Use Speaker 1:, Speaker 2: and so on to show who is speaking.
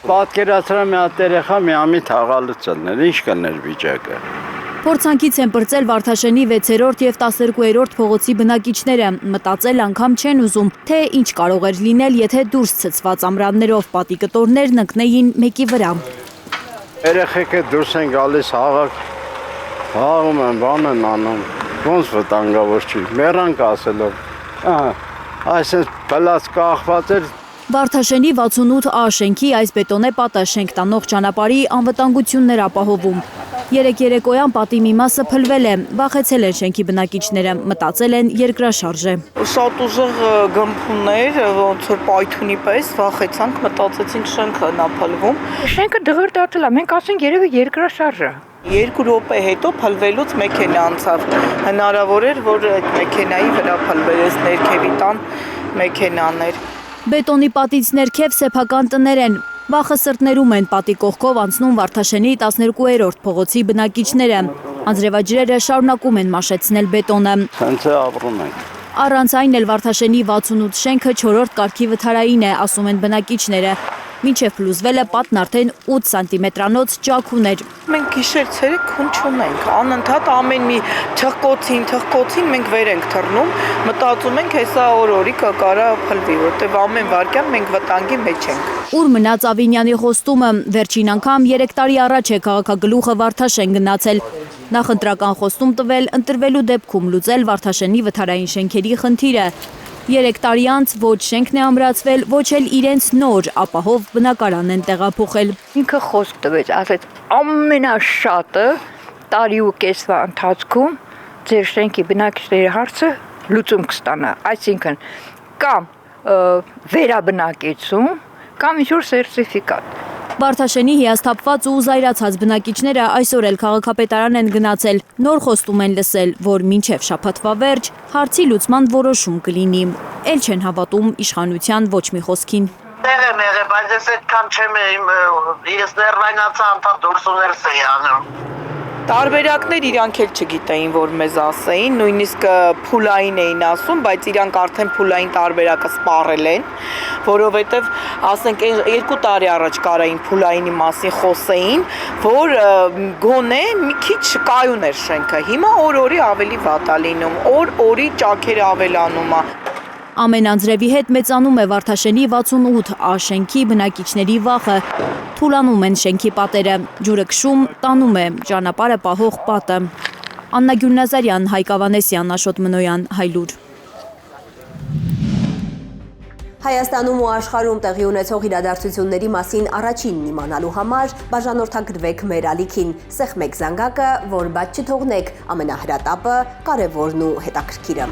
Speaker 1: Պատկերացրա մի հատ երեխա մի ամի թաղալուց ելներ, ինչ կներ վիճակը։
Speaker 2: Փորձանքից են պրծել Վարդաշենի 6-րդ եւ 12-րդ փողոցի բնակիչները, մտածել անգամ չեն ուզում, թե ինչ կարող էր լինել, եթե դուրս ցցված ամրաններով պատի կտորներն ընկնեին մեկի վրա։
Speaker 1: Երեխեքը դուրս են գալիս հաղում են, բան են անում, ոնց վտանգավոր չի, մեռանք ասելով, այսպես բլած կախված էր։
Speaker 2: Վարդաշենի 68A շենքի այս բետոնե պատը շենք տանող ճանապարհի անվտանգություններ ապահովում։ Երեկ երեկոյան պատի մի մասը փլվել է, վախեցել են շենքի բնակիչները, մտածել են երկրաշարժ է։
Speaker 3: Շատ ուժեղ գմփուններ, ոնց որ պայթունի պես, վախեցանք, մտածեցինք շենքը նա փլվում։
Speaker 4: Շենքը դղրդացել է, մենք ասենք երևի երկրաշարժ է։
Speaker 3: 2 րոպե հետո փլվելուց մեքենա անցավ։ Հնարավոր էր, որ այդ մեքենայի վրա փլվեց ներքևի տան մեքենաներ։
Speaker 2: Բետոնի պատից ներքև սեփական տներ են։ Վախը սրտներում են պատի կողքով անցնում Վարդաշենի 12-րդ փողոցի բնակիչները։ Անձրևաջրերը շարունակում են մաշեցնել բետոնը։
Speaker 1: Հենց է ապրում ենք։
Speaker 2: Առանց այն էլ Վարդաշենի 68 շենքը 4-րդ կարգի վթարային է, ասում են բնակիչները։ Մինչև փլուզվել է պատն արդեն 8 սանտիմետրանոց ճաք ուներ։
Speaker 3: Մենք գիշեր-ցերեկ քունչում ենք, անընդհատ ամեն մի թխկոցին մենք վեր ենք թռնում, մտածում ենք հեսա օրորի կարա փլվի, որտեվ ամեն վարքյան մենք վտանգի մեջ ենք։
Speaker 2: Ուր մնաց Ավինյանի խոստումը, վերջին անգամ 3 տարի առաջ է քաղաքագլուխը Վարդաշեն գնացել։ Նախընտրական խոստում տվել ընտրվելու դեպքում լուծել Վարդաշենի վթարային շենքերի խնդիրը։ 3 տարի անց ոչ շենքն է ամրացվել, ոչ էլ իրենց նոր ապահով բնակարան են տեղափոխել։
Speaker 4: Ինքը խոսք տվեց, ասեց ամենաշատը տարի ու կեսվա ընթացքում ձեր շենքի բնակիչների հարցը լուծում կստանա, այսինքն կամ վերաբնակեցում, կամ ինչ-որ սերտիֆիկատ։
Speaker 2: Վարդաշենի հիասթափված ու զայրացած բնակիչները այսօր էլ քաղաքապետարան են գնացել, նոր խոստում են լսել, որ մինչև շաբաթվա վերջ հարցի լուծման որոշում կլինի։ Էլ չեն հավատում իշխանության ոչ մի խոսքին։
Speaker 5: Տեղ եմ եղել, բայց ես այդքան չեմ ես ներվայնացա անդադ դուրսուներս էի անում։
Speaker 3: Տարբերակներ իրանք էլ չգիտեին, որ մեզ ասեին, նույնիսկ փուլային էին ասում, բայց իրանք արդեն փուլային տարբերակը սպառել են, որովհետև ասենք 2 տարի առաջ կարային փուլայինի մասին խոսեին, որ գոնե մի քիչ կայուն էր շենքը, հիմա օր-օրի ավելի վատ է լինում, օր-օրի ճաքերը ավելանում է։
Speaker 2: Ամեն անձրևի հետ մեծանում է Վարդաշենի 68A շենքի բնակիչների վախը։ Թուլանում են շենքի պատերը, ջուրը քշում, տանում է ճանապարհը պահող պատը։ Աննա Գյուլնազարյան, Հայկ Ավանեսյան, Աշոտ Մնոյան, Հայլուր։
Speaker 6: Հայաստանում ու աշխարհում տեղի ունեցող իրադարձությունների մասին առաջինն իմանալու համար բաժանորդագրվեք մեր ալիքին, սեղմեք զանգակը, որ բաց չթողնեք ամենահրատապը, կարևորն ու հետաքրքիրը։